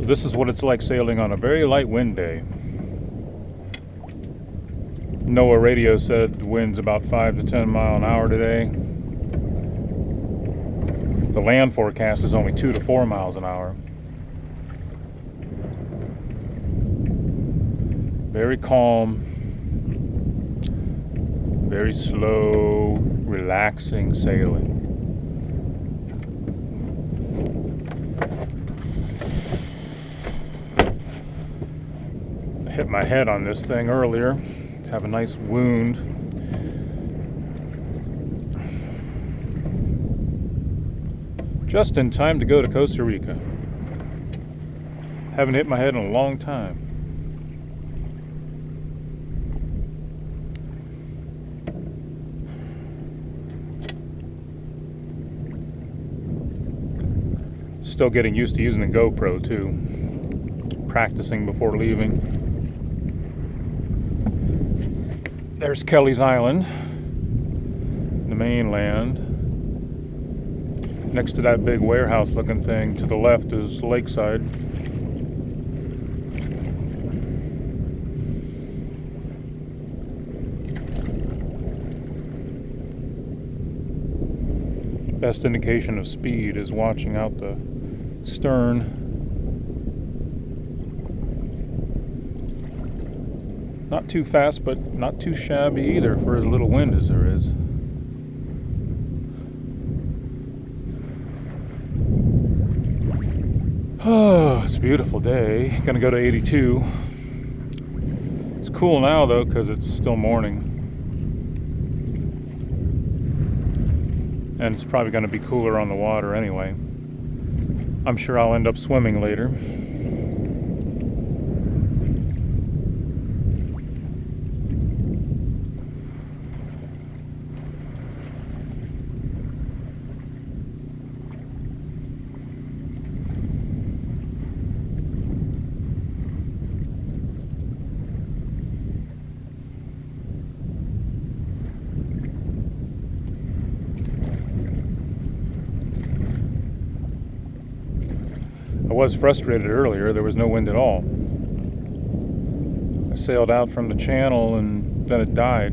So this is what it's like sailing on a very light wind day. NOAA radio said the wind's about 5 to 10 mile an hour today. The land forecast is only 2 to 4 miles an hour. Very calm, very slow, relaxing sailing. I hit my head on this thing earlier. Have a nice wound. Just in time to go to Costa Rica. Haven't hit my head in a long time. Still getting used to using the GoPro too. Practicing before leaving. There's Kelly's Island, the mainland. Next to that big warehouse looking thing to the left is Lakeside. Best indication of speed is watching out the stern. Not too fast, but not too shabby either for as little wind as there is. Oh, it's a beautiful day. Gonna go to 82. It's cool now though, because it's still morning. And it's probably gonna be cooler on the water anyway. I'm sure I'll end up swimming later. I was frustrated earlier, there was no wind at all. I sailed out from the channel and then it died.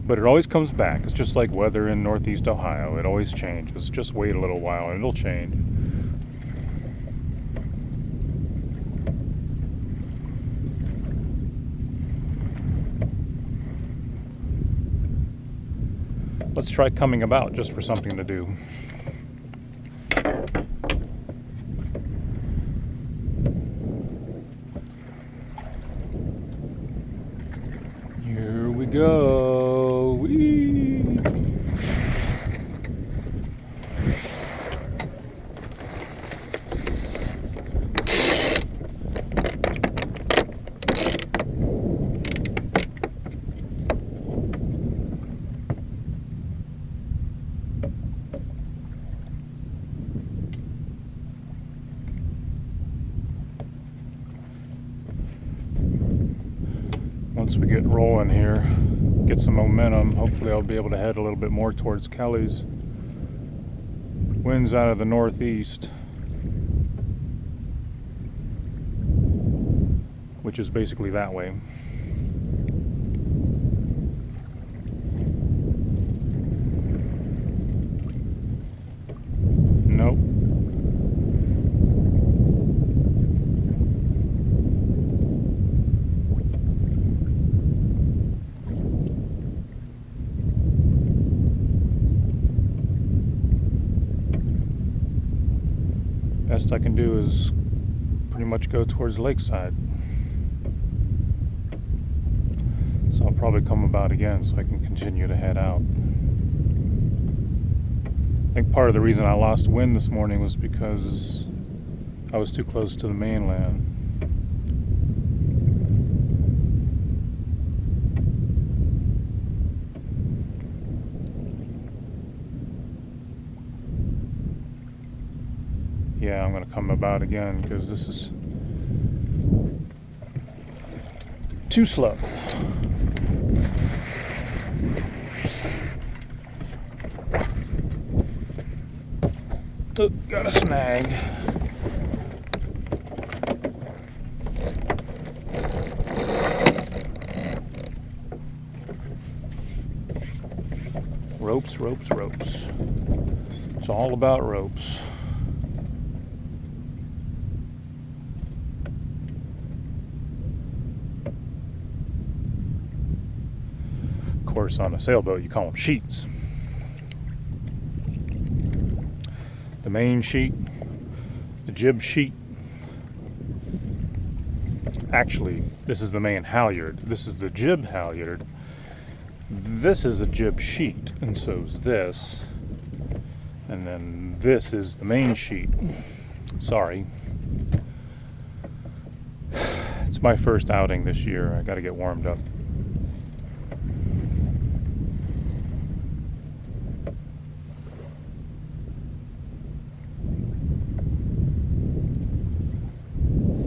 But it always comes back. It's just like weather in Northeast Ohio. It always changes. Just wait a little while and it'll change. Let's try coming about just for something to do. Here we go. Whee! Once we get rolling here, get some momentum, hopefully I'll be able to head a little bit more towards Kelly's. Wind's out of the northeast, which is basically that way. Nope. Best I can do is pretty much go towards Lakeside. So I'll probably come about again so I can continue to head out. I think part of the reason I lost wind this morning was because I was too close to the mainland. Yeah, I'm going to come about again because this is too slow. Oh, got a snag. Ropes, ropes, ropes. It's all about ropes. Of course, on a sailboat, you call them sheets. The main sheet, the jib sheet. Actually, this is the main halyard. This is the jib halyard. This is a jib sheet, and so is this. And then this is the main sheet. Sorry. It's my first outing this year. I gotta get warmed up.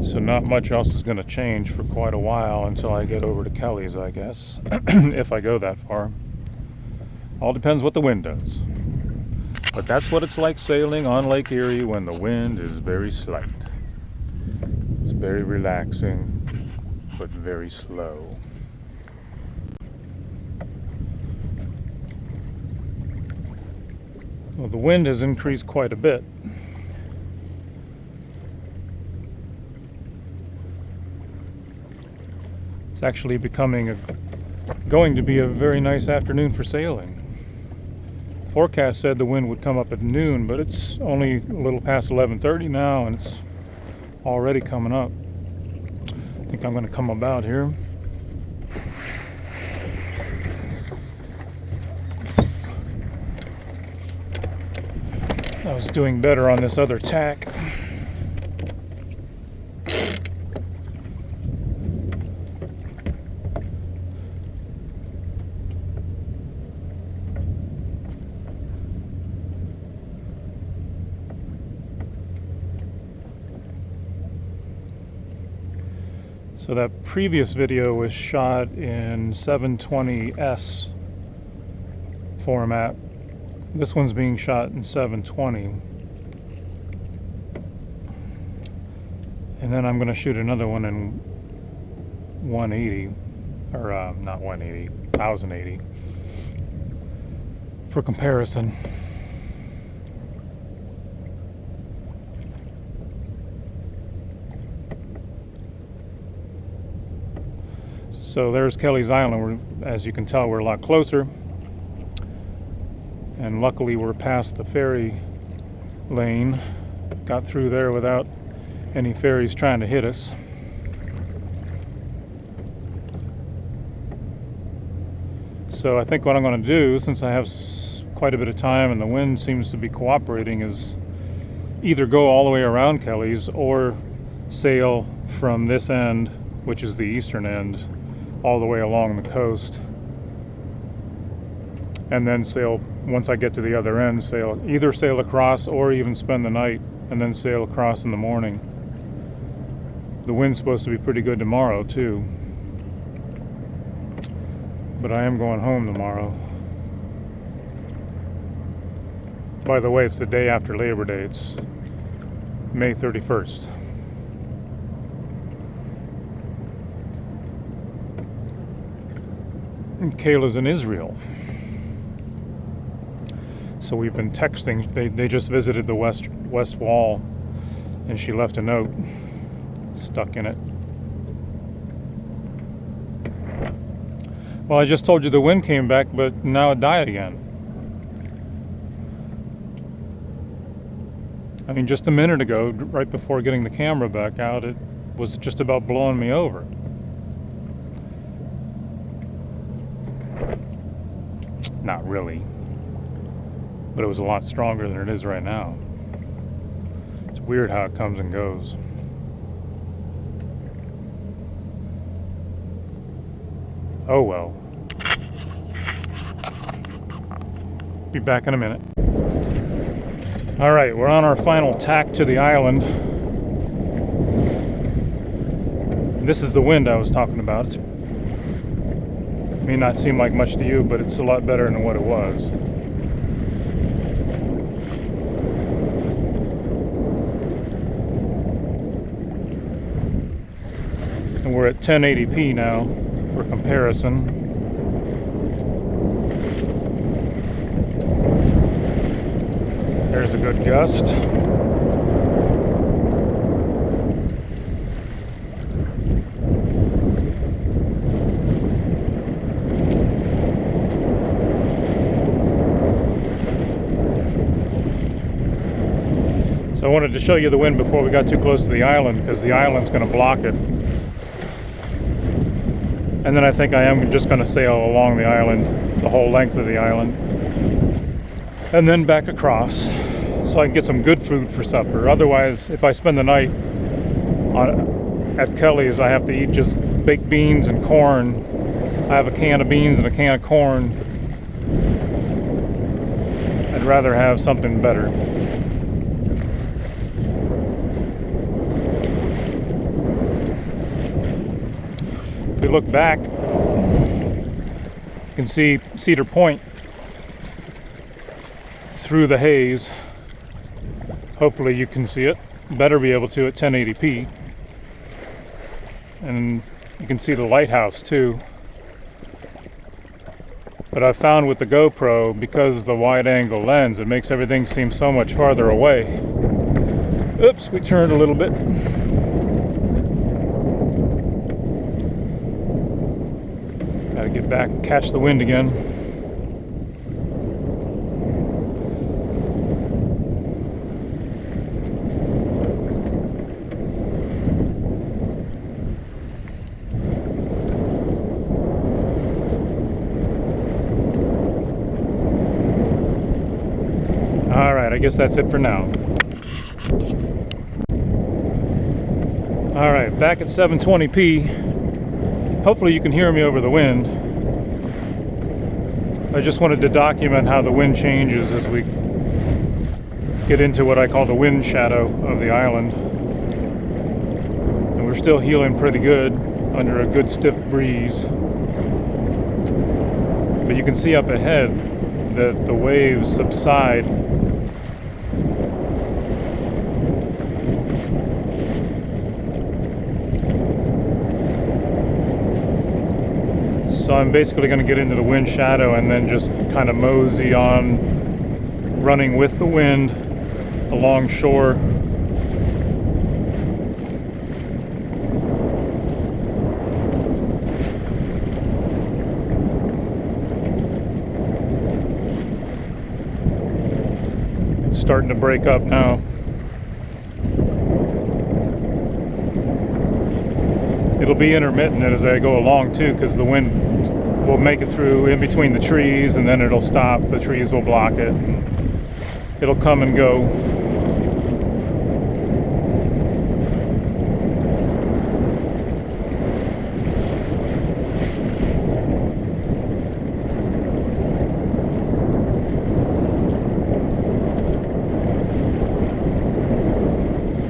So not much else is going to change for quite a while until I get over to Kelly's, I guess, if I go that far. All depends what the wind does. But that's what it's like sailing on Lake Erie when the wind is very slight. It's very relaxing, but very slow. Well, the wind has increased quite a bit. It's actually going to be a very nice afternoon for sailing. The forecast said the wind would come up at noon, but it's only a little past 11:30 now, and it's already coming up. I think I'm going to come about here. I was doing better on this other tack. So that previous video was shot in 720S format. This one's being shot in 720. And then I'm going to shoot another one in 180, or not 180, 1080 for comparison. So there's Kelly's Island. As you can tell, we're a lot closer. And luckily we're past the ferry lane. Got through there without any ferries trying to hit us. So I think what I'm going to do, since I have quite a bit of time and the wind seems to be cooperating, is either go all the way around Kelly's or sail from this end, which is the eastern end, all the way along the coast, and then sail, once I get to the other end, either sail across or even spend the night and then sail across in the morning. The wind's supposed to be pretty good tomorrow too, but I am going home tomorrow. By the way, it's the day after Labor Day. It's May 31st. And Kayla's in Israel. So we've been texting. They just visited the west wall, and she left a note stuck in it. Well, I just told you the wind came back, but now it died again. I mean, just a minute ago, right before getting the camera back out, it was just about blowing me over. Not really, but it was a lot stronger than it is right now. It's weird how it comes and goes. Oh well. Be back in a minute. All right, we're on our final tack to the island. This is the wind I was talking about. It may not seem like much to you, but it's a lot better than what it was. we're at 1080p now for comparison. There's a good gust. So I wanted to show you the wind before we got too close to the island, because the island's going to block it. And then I think I am just going to sail along the island, the whole length of the island, and then back across, so I can get some good food for supper. Otherwise, if I spend the night at Kelly's, I have to eat just baked beans and corn. I have a can of beans and a can of corn. I'd rather have something better. If we look back, you can see Cedar Point through the haze. Hopefully you can see it. Better be able to at 1080p. And you can see the lighthouse too. But I've found with the GoPro, because the wide angle lens, it makes everything seem so much farther away. Oops, we turned a little bit. Gotta get back and catch the wind again. Alright, I guess that's it for now. Alright, back at 720p. Hopefully you can hear me over the wind. I just wanted to document how the wind changes as we get into what I call the wind shadow of the island. And we're still heeling pretty good under a good stiff breeze. But you can see up ahead that the waves subside. So I'm basically going to get into the wind shadow and then just kind of mosey on, running with the wind along shore. It's starting to break up now. It'll be intermittent as I go along too, because the wind will make it through in between the trees and then it'll stop. The trees will block it. It'll come and go.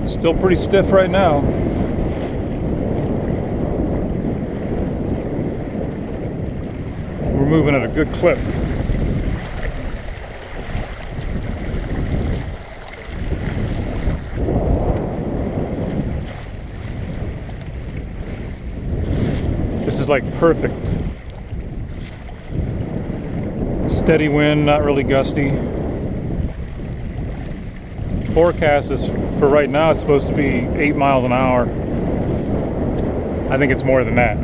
Still pretty stiff right now. We're moving at a good clip. This is like perfect. Steady wind, not really gusty. Forecast is, for right now, it's supposed to be 8 miles an hour. I think it's more than that.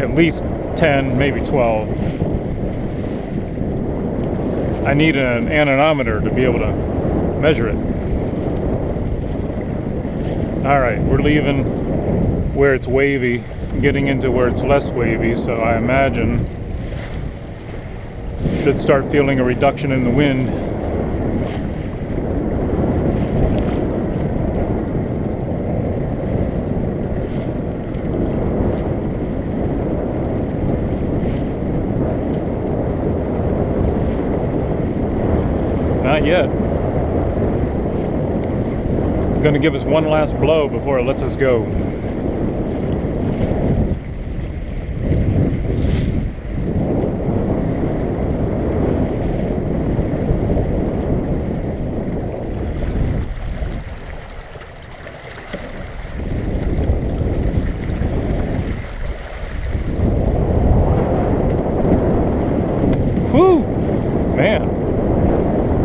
At least 10, maybe 12. I need an anemometer to be able to measure it. Alright, we're leaving where it's wavy, getting into where it's less wavy, so I imagine should start feeling a reduction in the wind. Not yet. Going to give us one last blow before it lets us go.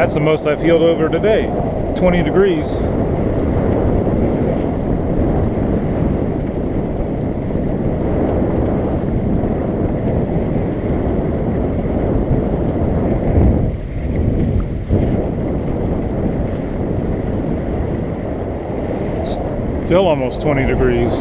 That's the most I've heeled over today, 20 degrees. Still almost 20 degrees.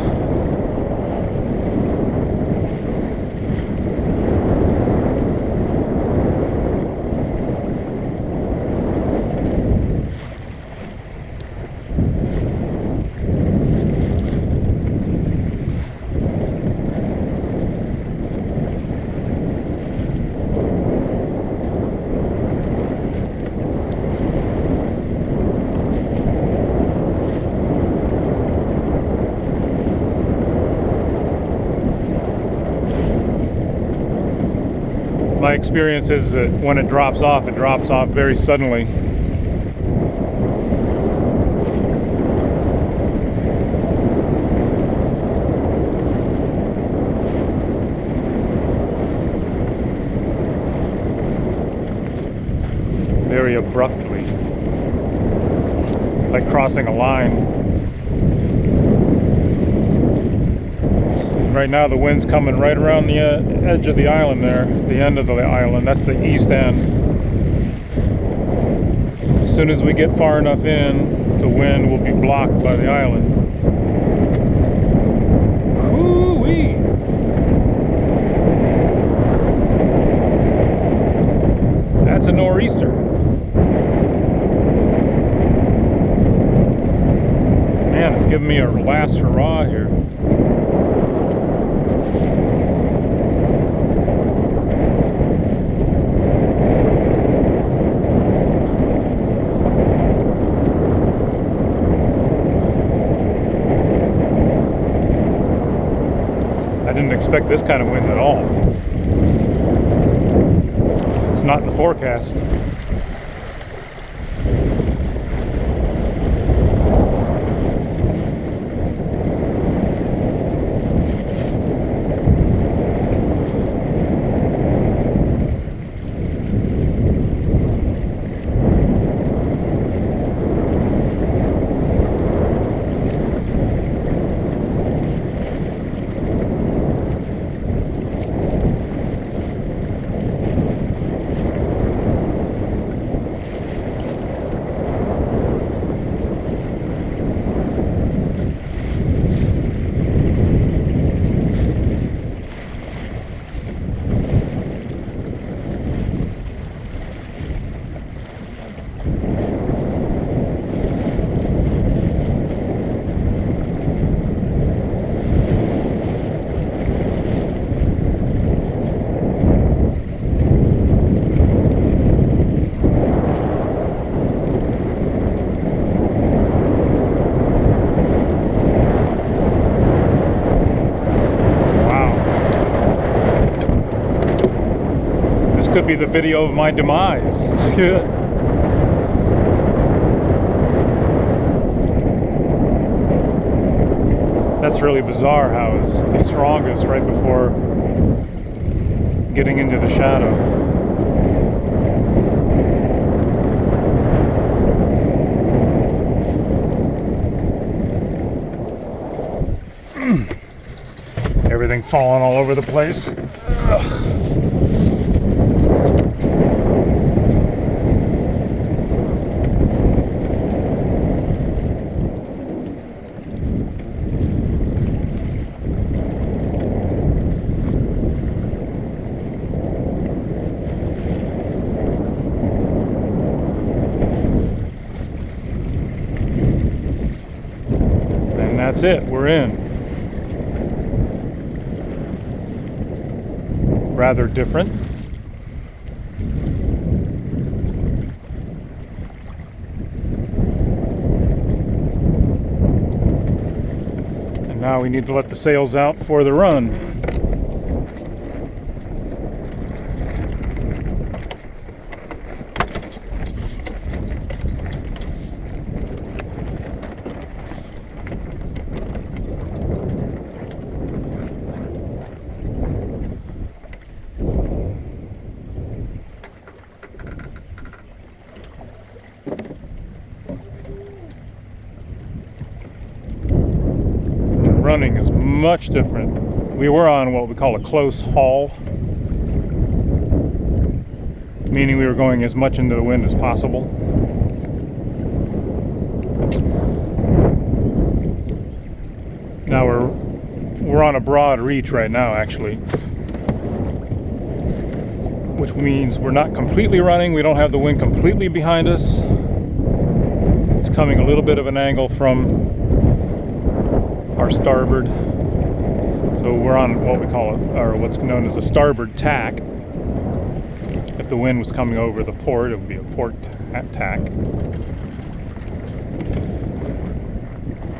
My experience is that when it drops off very suddenly. Very abruptly, like crossing a line. Right now the wind's coming right around the edge of the island there, the end of the island. That's the east end. As soon as we get far enough in, the wind will be blocked by the island. Hoo-wee! That's a nor'easter. Man, it's giving me a last hurrah here. I didn't expect this kind of wind at all. It's not in the forecast. Could be the video of my demise. That's really bizarre how it's the strongest right before getting into the shadow. Everything falling all over the place. Ugh. That's it, we're in. Rather different. And now we need to let the sails out for the run. much different. We were on what we call a close haul, meaning we were going as much into the wind as possible. Now we're on a broad reach right now, actually, which means we're not completely running. We don't have the wind completely behind us. It's coming a little bit of an angle from our starboard. So we're on what we call it, or what's known as a starboard tack. If the wind was coming over the port, it would be a port tack.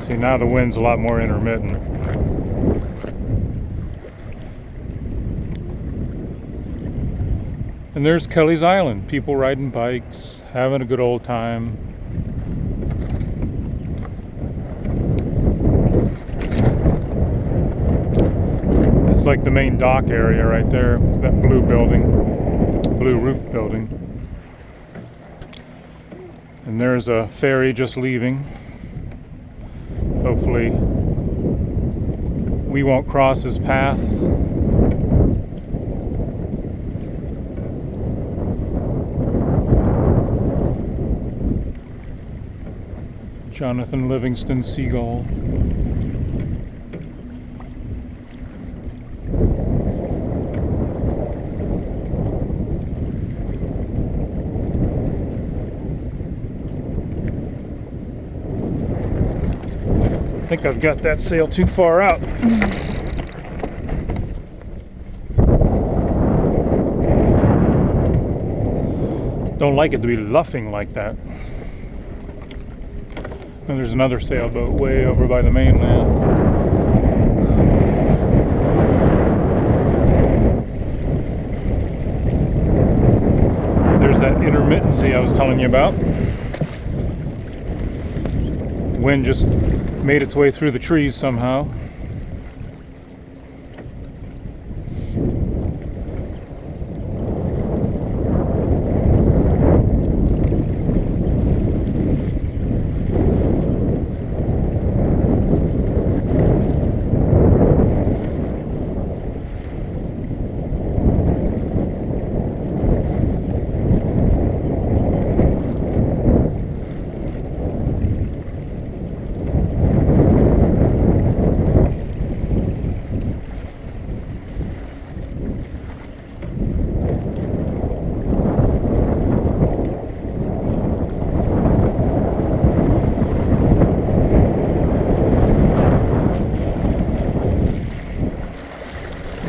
See, now the wind's a lot more intermittent. And there's Kelly's Island. People riding bikes, having a good old time. It's like the main dock area right there, that blue building, blue roof building. And there's a ferry just leaving. Hopefully we won't cross his path. Jonathan Livingston Seagull. I think I've got that sail too far out. Don't like it to be luffing like that. And there's another sailboat way over by the mainland. There's that intermittency I was telling you about. Wind just made its way through the trees somehow.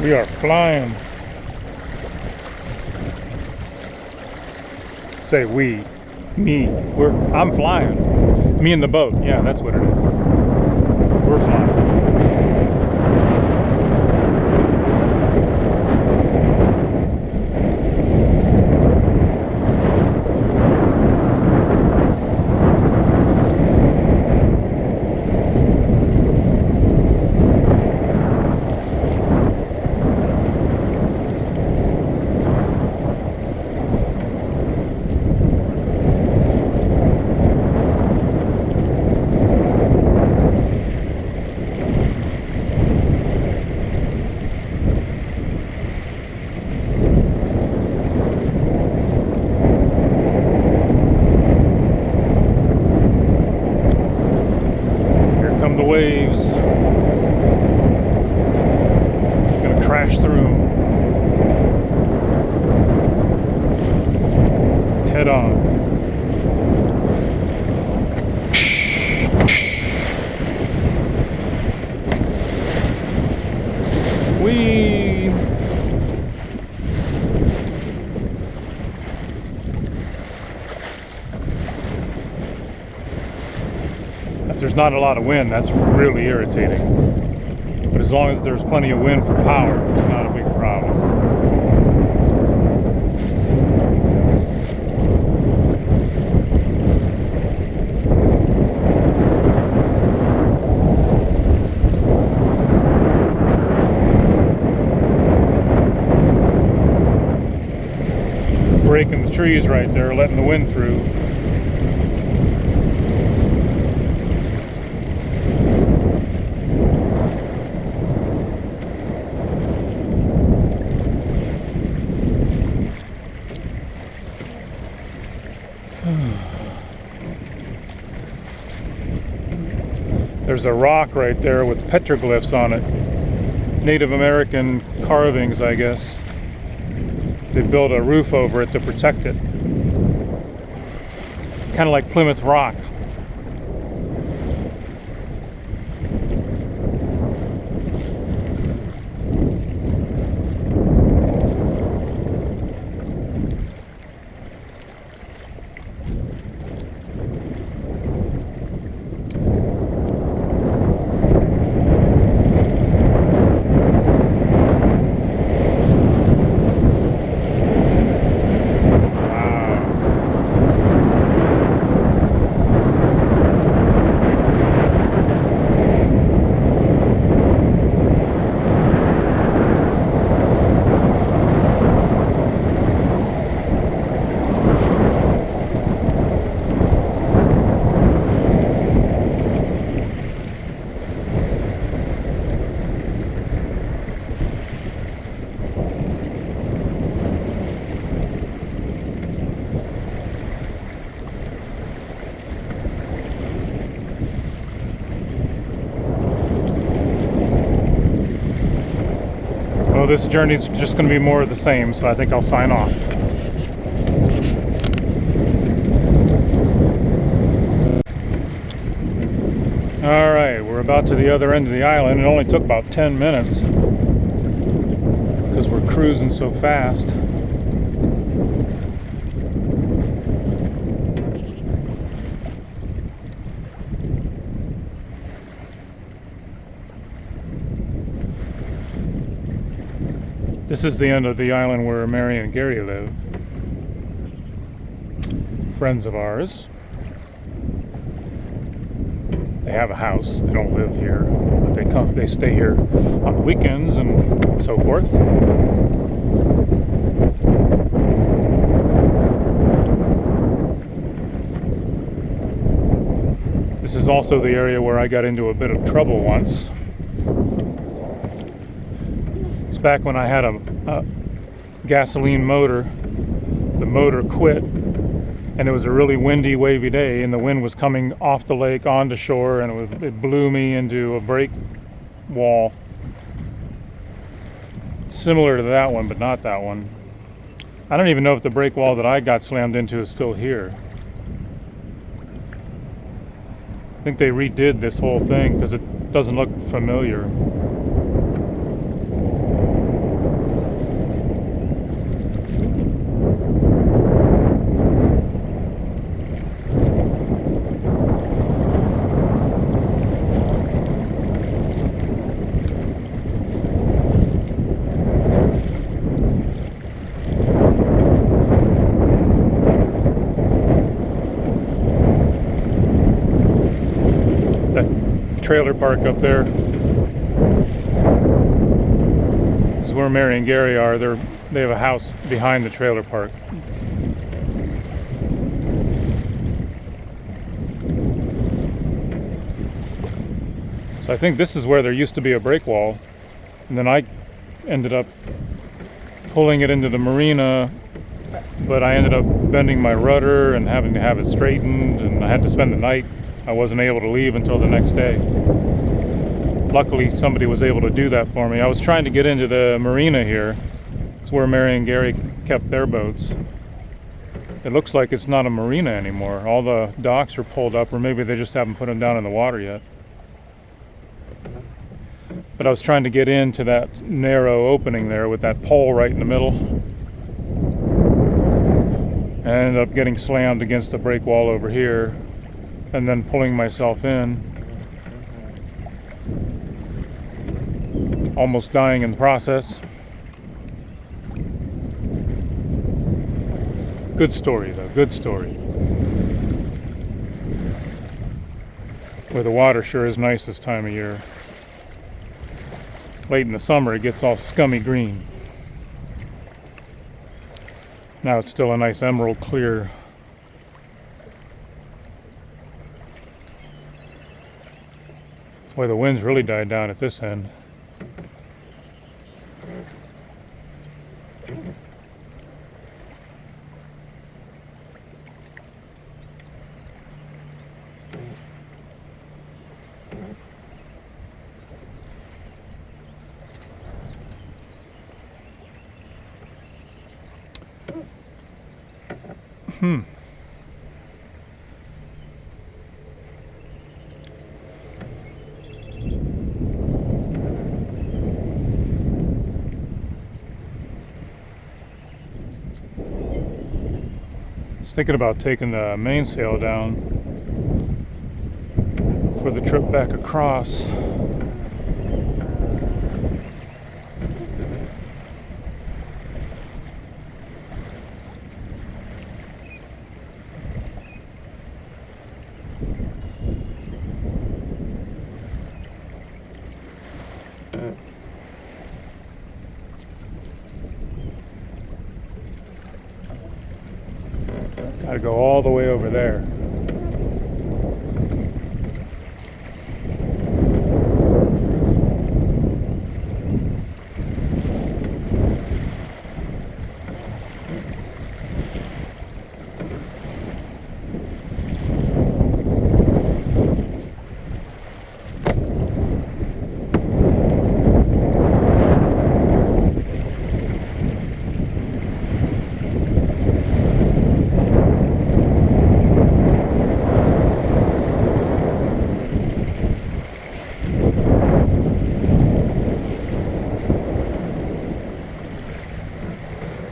We are flying. Say we, me. I'm flying. Me and the boat. Yeah, that's what it is. We're flying. The waves. Gonna crash through them. Head on. Whee! If there's not a lot of wind, that's really irritating. But as long as there's plenty of wind for power, it's not a big problem. Breaking the trees right there, letting the wind through. there's a rock right there with petroglyphs on it. Native American carvings, I guess. They built a roof over it to protect it. Kind of like Plymouth Rock. Well, this journey's just going to be more of the same, so I think I'll sign off. Alright, we're about to the other end of the island. It only took about 10 minutes because we're cruising so fast. This is the end of the island where Mary and Gary live. Friends of ours. They have a house. They don't live here, but they stay here on the weekends and so forth. This is also the area where I got into a bit of trouble once. It's back when I had a gasoline motor. The motor quit, and it was a really windy, wavy day, and the wind was coming off the lake onto shore, and it blew me into a break wall. Similar to that one, but not that one. I don't even know if the break wall that I got slammed into is still here. I think they redid this whole thing because it doesn't look familiar. Trailer park up there. This is where Mary and Gary are. They have a house behind the trailer park. So I think this is where there used to be a break wall, and then I ended up pulling it into the marina, but I ended up bending my rudder and having to have it straightened, and I had to spend the night. I wasn't able to leave until the next day. Luckily, somebody was able to do that for me. I was trying to get into the marina here. It's where Mary and Gary kept their boats. It looks like it's not a marina anymore. All the docks are pulled up, or maybe they just haven't put them down in the water yet. But I was trying to get into that narrow opening there with that pole right in the middle. I ended up getting slammed against the break wall over here, and then pulling myself in, almost dying in the process. Good story though, good story. Where the water sure is nice this time of year. Late in the summer it gets all scummy green. Now it's still a nice emerald clear. Boy, the wind's really died down at this end. I was thinking about taking the mainsail down for the trip back across. Gotta go all the way over there.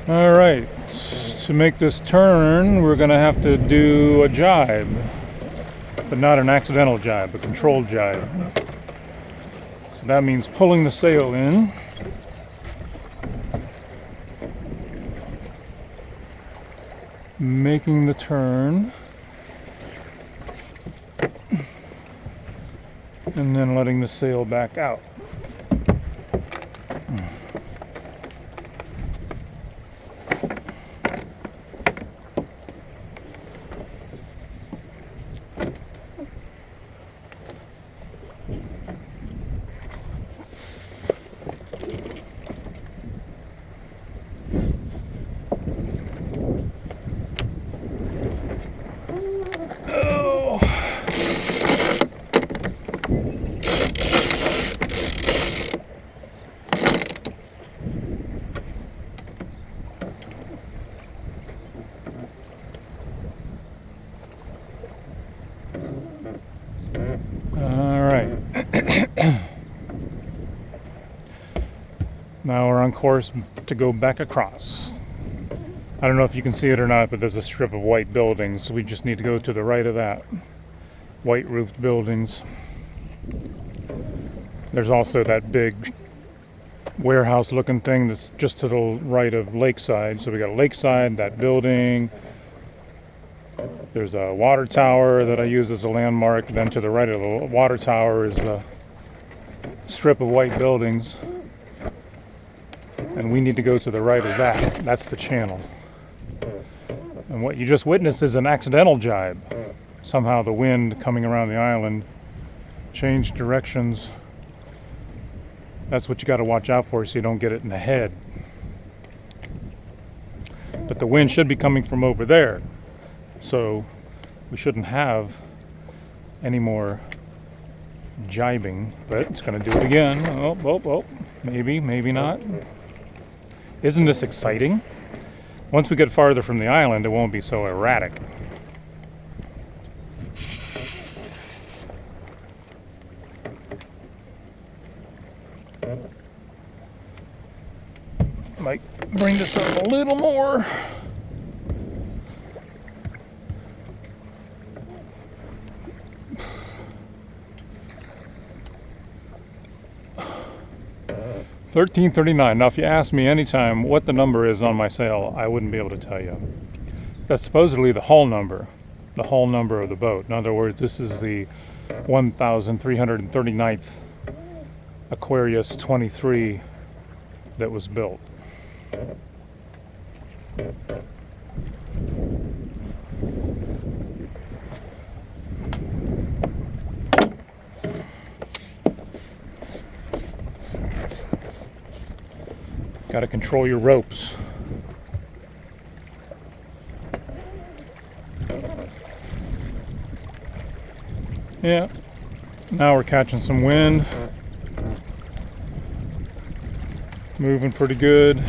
Alright, to make this turn, we're going to have to do a jibe, but not an accidental jibe, a controlled jibe. So that means pulling the sail in, making the turn, and then letting the sail back out. Now we're on course to go back across. I don't know if you can see it or not, but there's a strip of white buildings. We just need to go to the right of that. White roofed buildings. There's also that big warehouse looking thing that's just to the right of Lakeside. So we got Lakeside, that building. There's a water tower that I use as a landmark. Then to the right of the water tower is a strip of white buildings. And we need to go to the right of that. That's the channel. And what you just witnessed is an accidental jibe. Somehow the wind coming around the island changed directions. That's what you got to watch out for so you don't get it in the head. But the wind should be coming from over there. So we shouldn't have any more jibing. But it's going to do it again. Oh. Maybe, maybe not. Isn't this exciting? Once we get farther from the island, it won't be so erratic. Might bring this up a little more. $13.39. Now, if you ask me anytime what the number is on my sail, I wouldn't be able to tell you. That's supposedly the hull number of the boat. In other words, this is the 1,339th Aquarius 23 that was built. Got to control your ropes. Yeah, now we're catching some wind. Moving pretty good.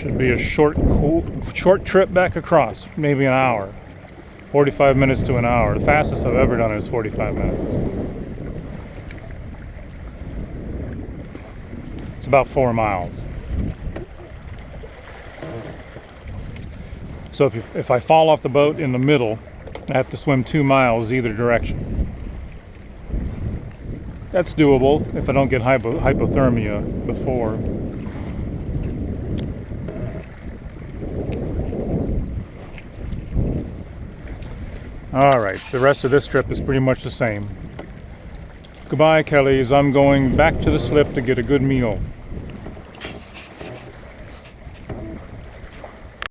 Should be a short trip back across, maybe an hour. 45 minutes to an hour. The fastest I've ever done is 45 minutes. It's about 4 miles. So if I fall off the boat in the middle, I have to swim 2 miles either direction. That's doable if I don't get hypothermia before. Alright, the rest of this trip is pretty much the same. Goodbye, Kellys. I'm going back to the slip to get a good meal.